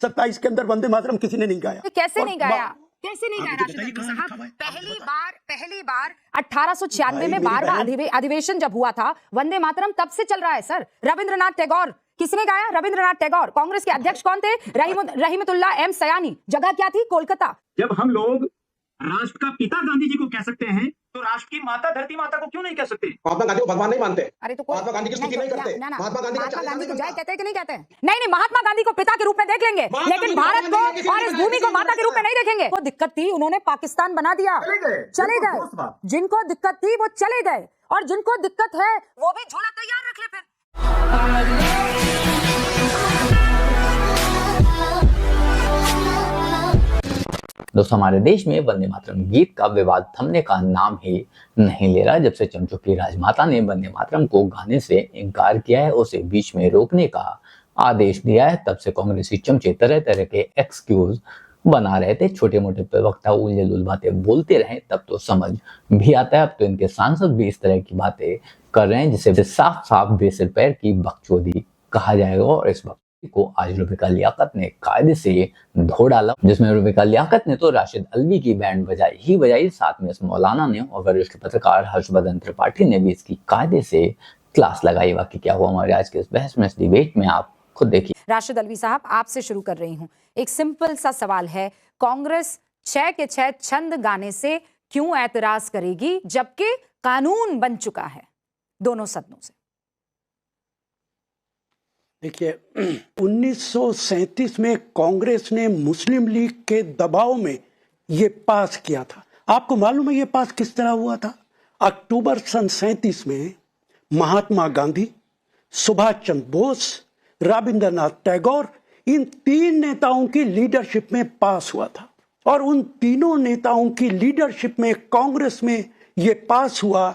27 के अंदर वंदे मातरम किसी ने नहीं गाया। कैसे नहीं गाया? कैसे नहीं गाया राशिद अल्वी साहब? पहली बार 1896 में 12वां अधिवेशन जब हुआ था, वंदे मातरम तब से चल रहा है सर। रविंद्रनाथ टैगोर, किसने गाया? रविंद्रनाथ टैगोर। कांग्रेस के अध्यक्ष कौन थे? रहीमतुल्लाह एम सयानी। जगह क्या थी? कोलकाता। जब हम लोग राष्ट्र का पिता गांधी जी को कह सकते हैं, तो राष्ट्र की माता धरती माता को क्यों नहीं कह सकते? महात्मा गांधी को भगवान नहीं मानते। अरे तो महात्मा गांधी की स्तुति नहीं करते। महात्मा गांधी को जय कहते हैं कि नहीं कहते हैं? नहीं, महात्मा गांधी को पिता के रूप में देख लेंगे, लेकिन भारत को और इस भूमि को माता के रूप में नहीं देखेंगे। वो दिक्कत थी, उन्होंने पाकिस्तान बना दिया, चले गए। जिनको दिक्कत थी वो चले गए, और जिनको दिक्कत है वो भी झोला तैयार रख ले फिर। दोस्तों, हमारे देश में वंदे मातरम गीत का विवाद थमने का नाम ही नहीं ले रहा। जब से चमचों की राजमाता ने वंदे मातरम को गाने से इनकार किया है, उसे बीच में रोकने का आदेश दिया है, तब से कांग्रेसी चमचे तरह तरह के एक्सक्यूज बना रहे थे। छोटे मोटे प्रवक्ता उलझुल बातें बोलते रहे तब तो समझ भी आता है। अब तो इनके सांसद भी इस तरह की बातें कर रहे हैं जिसे साफ साफ बेसिर पैर की बकचोदी कहा जाएगा। और इस वक्त को आज रुबिका लियाकत ने कायदे से धो डाला, जिसमें रुबिका लियाकत ने तो राशिद अल्वी की बैंड बजाई ही बजाई, साथ में इस मौलाना ने और वरिष्ठ पत्रकार हर्षवर्धन त्रिपाठी ने भी इसकी कायदे से क्लास लगाई। बाकी क्या हुआ हमारे आज के इस बहस में, इस डिबेट में, आप खुद देखिए। राशिद अल्वी साहब, आपसे शुरू कर रही हूं। एक सिंपल सा सवाल है, कांग्रेस 6 के 6 छंद गाने से क्यों एतराज करेगी जबकि कानून बन चुका है दोनों सदनों से? देखिए, 1937 में कांग्रेस ने मुस्लिम लीग के दबाव में ये पास किया था। आपको मालूम है ये पास किस तरह हुआ था? अक्टूबर सन 37 में महात्मा गांधी, सुभाष चंद्र बोस, रविंद्रनाथ टैगोर, इन 3 नेताओं की लीडरशिप में पास हुआ था। और उन तीनों नेताओं की लीडरशिप में कांग्रेस में ये पास हुआ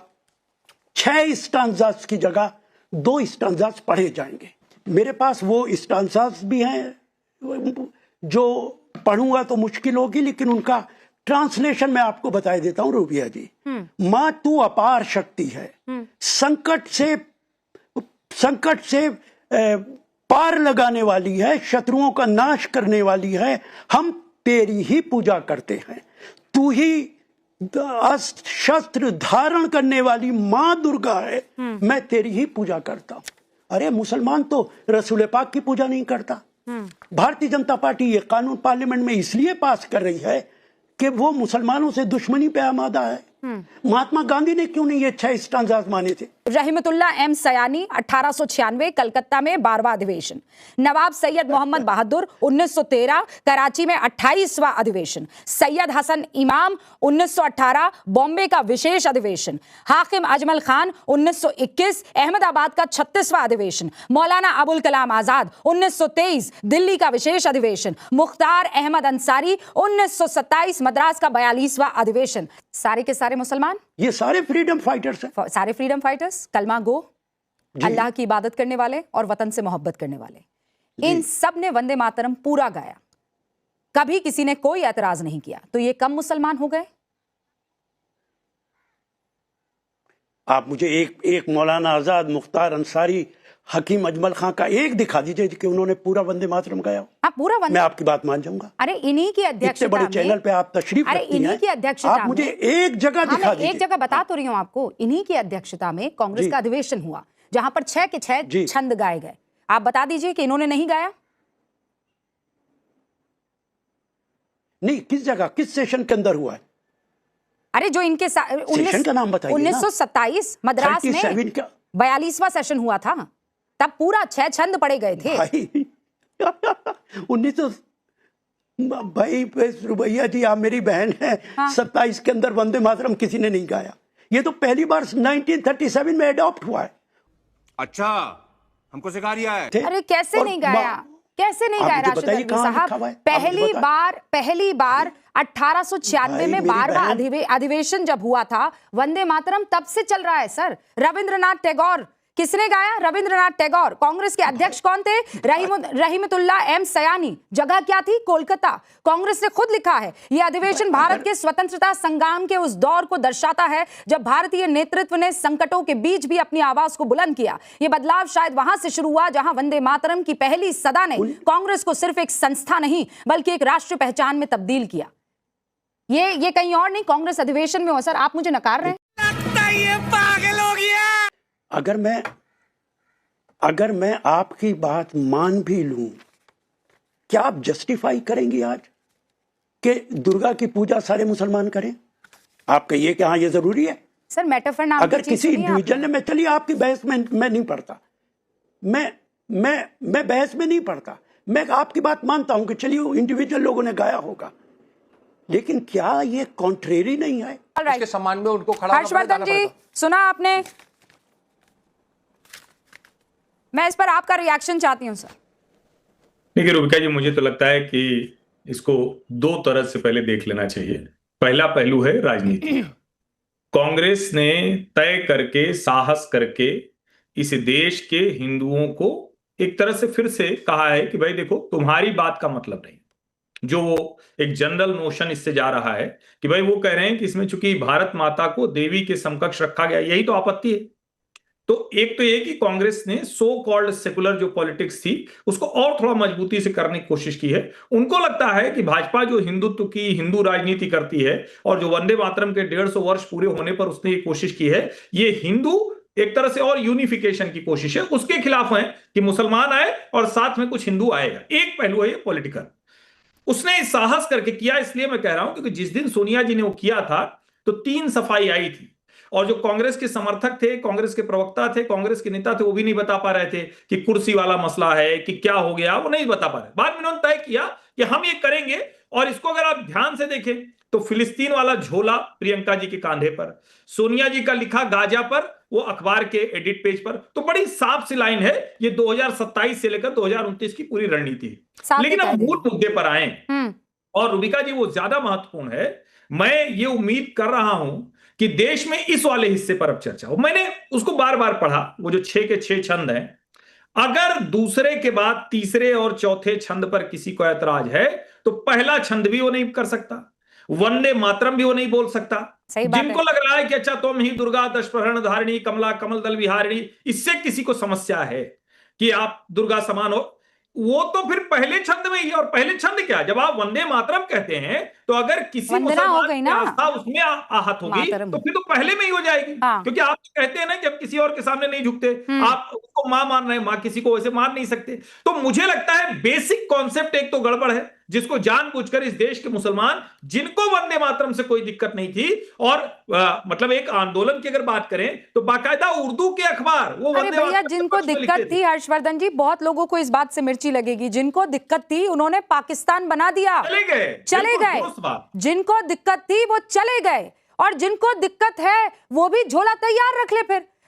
6 स्टांजास की जगह 2 स्टांजास पढ़े जाएंगे। मेरे पास वो स्टांजास भी हैं जो पढ़ूंगा तो मुश्किल होगी, लेकिन उनका ट्रांसलेशन मैं आपको बता देता हूं रूबिया जी। माँ तू अपार शक्ति है, संकट से पार लगाने वाली है, शत्रुओं का नाश करने वाली है, हम तेरी ही पूजा करते हैं। तू ही अस्त्र शस्त्र धारण करने वाली माँ दुर्गा है, मैं तेरी ही पूजा करता हूं। अरे मुसलमान तो रसूल पाक की पूजा नहीं करता। भारतीय जनता पार्टी ये कानून पार्लियामेंट में इसलिए पास कर रही है कि वो मुसलमानों से दुश्मनी पे आमादा है। महात्मा गांधी ने क्यों नहीं ये 6 स्टांजास माने थे? रहीमतुल्लाह एम सयानी 1896 कलकत्ता में 12वां अधिवेशन। नवाब सैयद मोहम्मद बहादुर 1913 कराची में 28वां अधिवेशन। सैयद हसन इमाम 1918 बॉम्बे का विशेष अधिवेशन। हाकिम अजमल खान 1921 अहमदाबाद का 36वां अधिवेशन। मौलाना अबुल कलाम आजाद 1923 दिल्ली का विशेष अधिवेशन। मुख्तार अहमद अंसारी 1927 मद्रास का 42वां अधिवेशन। सारे के सारे मुसलमान, ये सारे फ्रीडम फाइटर्स हैं। सारे फ्रीडम फाइटर्स, कलमा गो, अल्लाह की इबादत करने वाले और वतन से मोहब्बत करने वाले, इन सब ने वंदे मातरम पूरा गाया। कभी किसी ने कोई एतराज नहीं किया, तो ये कम मुसलमान हो गए? आप मुझे एक मौलाना आजाद, मुख्तार अंसारी, हकीम अजमल खां का एक दिखा दीजिए कि उन्होंने पूरा वंदे मातरम गाया। आप पूरा वंदे, मैं आपकी बात मान जाऊंगा। अरे इन्हीं की अध्यक्षता बड़े चैनल पे आप तशरीफ रखती हैं, आप मुझे एक जगह दिखा दीजिए। एक जगह बता तो रही हूँ आपको। इन्हीं की अध्यक्षता में कांग्रेस का अधिवेशन हुआ जहां पर 6 के 6 छंद गाए गए। आप बता दीजिए कि इन्होंने नहीं गाया? नहीं, किस जगह, किस सेशन के अंदर हुआ है? अरे जो इनके सेशन का नाम बताइए। 1927 मद्रास में 42वां सेशन हुआ था, तब पूरा 6 छंद पढ़े गए थे। भाई रुबैया जी, आप मेरी बहन है। 27 के अंदर वंदे मातरम किसी ने नहीं गाया। ये तो पहली बार 1937 में अडॉप्ट हुआ है। अच्छा, हमको सिखा रिया है। अरे कैसे नहीं गाया? कैसे नहीं गाया राशिद अल्वी साहब? पहली बार 1896 में 12वां अधिवेशन जब हुआ था, वंदे मातरम तब से चल रहा है सर। रविंद्रनाथ टैगोर किसने गाया? रविंद्रनाथ टैगोर। कांग्रेस के अध्यक्ष कौन थे? रहीमतुल्ला एम सयानी। जगह क्या थी? कोलकाता। कांग्रेस ने खुद लिखा है यह अधिवेशन भारत के स्वतंत्रता संग्राम के उस दौर को दर्शाता है जब भारतीय नेतृत्व ने संकटों के बीच भी अपनी आवाज को बुलंद किया। यह बदलाव शायद वहां से शुरू हुआ जहां वंदे मातरम की पहली सदा ने कांग्रेस को सिर्फ एक संस्था नहीं बल्कि एक राष्ट्रीय पहचान में तब्दील किया। ये कहीं और नहीं, कांग्रेस अधिवेशन में हो। सर आप मुझे नकार रहे हैं? अगर मैं आपकी बात मान भी लूं, क्या आप जस्टिफाई करेंगी आज कि दुर्गा की पूजा सारे मुसलमान करें? आप कहिए कि हाँ ये जरूरी है। सर मेटाफर नाम अगर किसी इंडिविजुअल ने, मैं चलिए आपकी बहस में मैं नहीं पढ़ता, मैं बहस में नहीं पढ़ता, मैं आपकी बात मानता हूं कि चलिए इंडिविजुअल लोगों ने गाया होगा, लेकिन क्या ये कॉन्ट्रेरी नहीं है? इसके सम्मान में उनको खड़ा हर्षवर्धन जी, सुना आपने? मैं इस पर आपका रिएक्शन चाहती हूं सर। देखिए रूबिका जी, मुझे तो लगता है कि इसको दो तरह से पहले देख लेना चाहिए। पहला पहलू है राजनीति। कांग्रेस ने तय करके, साहस करके इस देश के हिंदुओं को एक तरह से फिर से कहा है कि भाई देखो, तुम्हारी बात का मतलब नहीं। जो एक जनरल नोशन इससे जा रहा है कि भाई वो कह रहे हैं कि इसमें चूंकि भारत माता को देवी के समकक्ष रखा गया, यही तो आपत्ति है। तो एक तो ये कि कांग्रेस ने सो कॉल्ड सेकुलर जो पॉलिटिक्स थी उसको और थोड़ा मजबूती से करने की कोशिश की है। उनको लगता है कि भाजपा जो हिंदुत्व की, हिंदू राजनीति करती है और जो वंदे मातरम के 150 वर्ष पूरे होने पर उसने ये कोशिश की है, ये हिंदू एक तरह से और यूनिफिकेशन की कोशिश है, उसके खिलाफ है कि मुसलमान आए और साथ में कुछ हिंदू आएगा। एक पहलू है ये पॉलिटिकल, उसने साहस करके किया। इसलिए मैं कह रहा हूं क्योंकि जिस दिन सोनिया जी ने वो किया था तो 3 सफाई आई थी और जो कांग्रेस के समर्थक थे, कांग्रेस के प्रवक्ता थे, कांग्रेस के नेता थे, वो भी नहीं बता पा रहे थे कि कुर्सी वाला मसला है कि क्या हो गया, वो नहीं बता पा रहे। बाद में उन्होंने तय किया कि हम ये करेंगे और इसको अगर आप ध्यान से देखें तो फिलिस्तीन वाला झोला प्रियंका जी के कांधे पर, सोनिया जी का लिखा गाजा पर, वो अखबार के एडिट पेज पर, तो बड़ी साफ सी लाइन है। ये 2027 से लेकर 2029 की पूरी रणनीति है। लेकिन अब मूल मुद्दे पर आए और रूबिका जी वो ज्यादा महत्वपूर्ण है। मैं ये उम्मीद कर रहा हूं कि देश में इस वाले हिस्से पर अब चर्चा हो। मैंने उसको बार बार पढ़ा, वो जो 6 के 6 छंद हैं, अगर दूसरे के बाद तीसरे और चौथे छंद पर किसी को ऐतराज है तो पहला छंद भी वो नहीं कर सकता, वंदे मातरम भी वो नहीं बोल सकता। जिनको लग रहा है कि अच्छा तुम ही दुर्गा दशप्रहरण धारिणी कमला कमल दल विहारिणी, इससे किसी को समस्या है कि आप दुर्गा समान हो, वो तो फिर पहले छंद में ही। और पहले छंद क्या, जब आप वंदे मातरम कहते हैं तो अगर किसी मुसलमान की आस्था उसमें आहत होगी तो फिर तो पहले में ही हो जाएगी। क्योंकि आप कहते हैं ना कि अब किसी और के सामने नहीं झुकते, आप उसको मां मान रहे हैं, मां किसी को वैसे मान नहीं सकते। तो मुझे लगता है बेसिक कॉन्सेप्ट एक तो गड़बड़ है, जिसको जानबूझकर इस देश के मुसलमान, जिनको वंदे मातरम से कोई दिक्कत नहीं थी, और मतलब एक आंदोलन की अगर बात करें तो बाकायदा उर्दू के अखबार वो वंदे मातरम, जिनको दिक्कत थी हर्षवर्धन जी, बहुत लोगों को इस बात से मिर्ची लगेगी, जिनको दिक्कत थी उन्होंने पाकिस्तान बना दिया, चले गए। जिनको दिक्कत थी वो चले गए, और जिनको दिक्कत है वो भी झोला तैयार रख ले।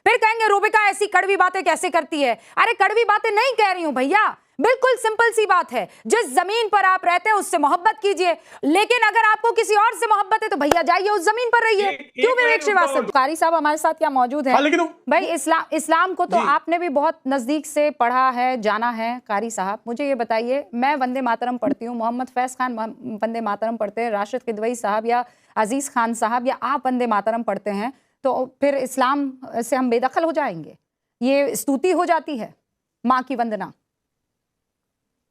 फिर कहेंगे रूबिका ऐसी कड़वी बातें कैसे करती है। अरे कड़वी बातें नहीं कह रही हूं भैया, बिल्कुल सिंपल सी बात है। जिस जमीन पर आप रहते हैं उससे मोहब्बत कीजिए, लेकिन अगर आपको किसी और से मोहब्बत है तो भैया जाइए उस जमीन पर रहिए। क्यों विवेक श्रीवास्तव कारी साहब हमारे साथ क्या मौजूद है? भाई इस्लाम को तो आपने भी बहुत नजदीक से पढ़ा है, जाना है। कारी साहब मुझे ये बताइए, मैं वंदे मातरम पढ़ती हूँ, मोहम्मद फैज खान वंदे मातरम पढ़ते हैं, राशिद किदवई साहब या अजीज खान साहब या आप वंदे मातरम पढ़ते हैं, तो फिर इस्लाम से हम बेदखल हो जाएंगे? ये स्तुति हो जाती है माँ की वंदना।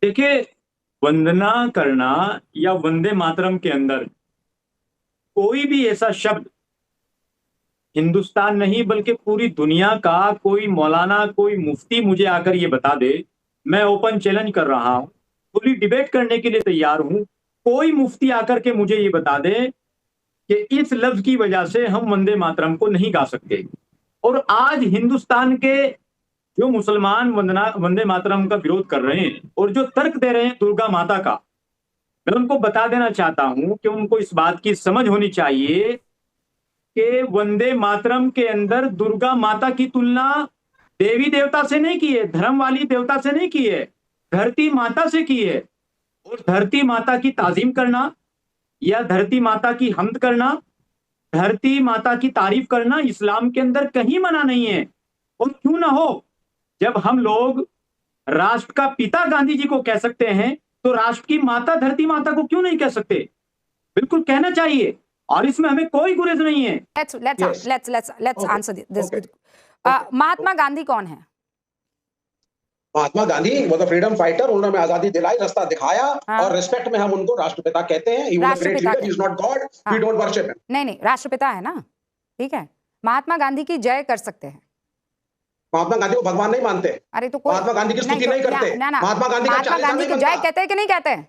देखिए, वंदना करना या वंदे मातरम के अंदर कोई भी ऐसा शब्द हिंदुस्तान नहीं बल्कि पूरी दुनिया का कोई मौलाना, कोई मुफ्ती मुझे आकर ये बता दे, मैं ओपन चैलेंज कर रहा हूं, पूरी डिबेट करने के लिए तैयार हूं, कोई मुफ्ती आकर के मुझे ये बता दे कि इस लफ्ज की वजह से हम वंदे मातरम को नहीं गा सकते। और आज हिंदुस्तान के जो मुसलमान वंदे मातरम का विरोध कर रहे हैं और जो तर्क दे रहे हैं दुर्गा माता का, मैं उनको बता देना चाहता हूं कि उनको इस बात की समझ होनी चाहिए कि वंदे मातरम के अंदर दुर्गा माता की तुलना देवी देवता से नहीं की है, धर्म वाली देवता से नहीं की है, धरती माता से की है। और धरती माता की ताजीम करना या धरती माता की हम्द करना, धरती माता की तारीफ करना इस्लाम के अंदर कहीं मना नहीं है। और क्यों ना हो, जब हम लोग राष्ट्र का पिता गांधी जी को कह सकते हैं तो राष्ट्र की माता धरती माता को क्यों नहीं कह सकते? बिल्कुल कहना चाहिए, और इसमें हमें कोई गुरेज नहीं है। let's Okay. answer this. Okay. Mahatma Gandhi कौन है? महात्मा गांधी वो तो फ्रीडम फाइटर, उन्होंने हमें आजादी दिलाई, रास्ता दिखाया, हाँ। और रिस्पेक्ट में हम उनको राष्ट्रपिता कहते हैं। He was a great राष्ट्रपिता leader, he is not God, हाँ। we don't worship him। नहीं, राष्ट्रपिता है ना, ठीक है। महात्मा गांधी की जय कर सकते हैं। महात्मा गांधी को भगवान नहीं मानते, अरे तो कोई महात्मा गांधी की स्तुति नहीं करते। ना, महात्मा गांधी का महात्मा 40 साल गांधी नहीं की जय बनता। कहते हैं कि नहीं कहते हैं?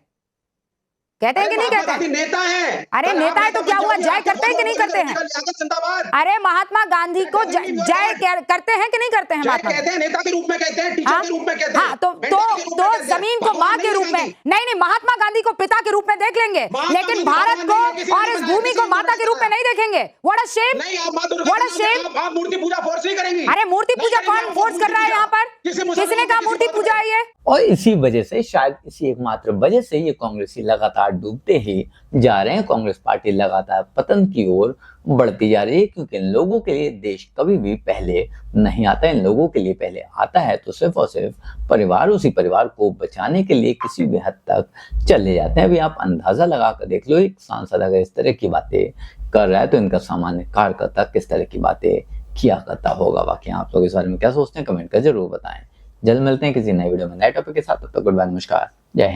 कहते हैं कि नहीं महात्मा कहते गांधी हैं? नेता है। अरे नेता है तो क्या हुआ, जय करते हैं कि नहीं करते हैं? जिंदाबाद। अरे महात्मा गांधी को जय करते हैं कि नहीं करते हैं? जय महात्मा कहते हैं, नेता के रूप में कहते हैं, टीचर हाँ? के रूप में कहते हैं, हाँ, तो मेंटर के रूप में कहते हैं। जमीन को माँ भगवान के नहीं रूप में गांधी। नहीं, महात्मा गांधी को पिता के रूप में देख लेंगे, महात्मा लेकिन गांधी भारत भगवान नहीं है, को किसी ने और इस बनाया, भूमि किसी को ने माता के रूप में बनाया। नहीं देखेंगे। What a shame! नहीं, आप माँ दुर्गा What a के shame! नाम पे आप मूर्ति पूजा फोर्स नहीं करेंगी। अरे मूर्ति नहीं पूजा करेंगे कौन आप फोर्स मूर्ति कर रहा है पूजा। यहाँ पर? किसी किसने मुसलमान कहा किसी मूर्ति बात पूजा पे। है ये? और इसी वजह से, शायद इसी एकमात्र वजह से ये कांग्रेसी लगातार डूबते ही जा रहे हैं। कांग्रेस पार्टी लगातार पतन की ओर बढ़ती जा रही है, क्योंकि इन लोगों के लिए देश कभी भी पहले नहीं आता। इन लोगों के लिए पहले आता है तो सिर्फ और सिर्फ परिवार, उसी परिवार को बचाने के लिए किसी भी हद तक चले जाते हैं। अभी आप अंदाजा लगा कर देख लो, एक सांसद अगर इस तरह की बातें कर रहा है तो इनका सामान्य कार्यकर्ता किस तरह की बातें किया करता होगा। बाकी आप लोग इस बारे में क्या सोचते हैं, कमेंट कर जरूर बताएं। जल्द मिलते हैं किसी नए वीडियो में नए टॉपिक के साथ। तब तक गुड बाय, नमस्कार, जय हिंद।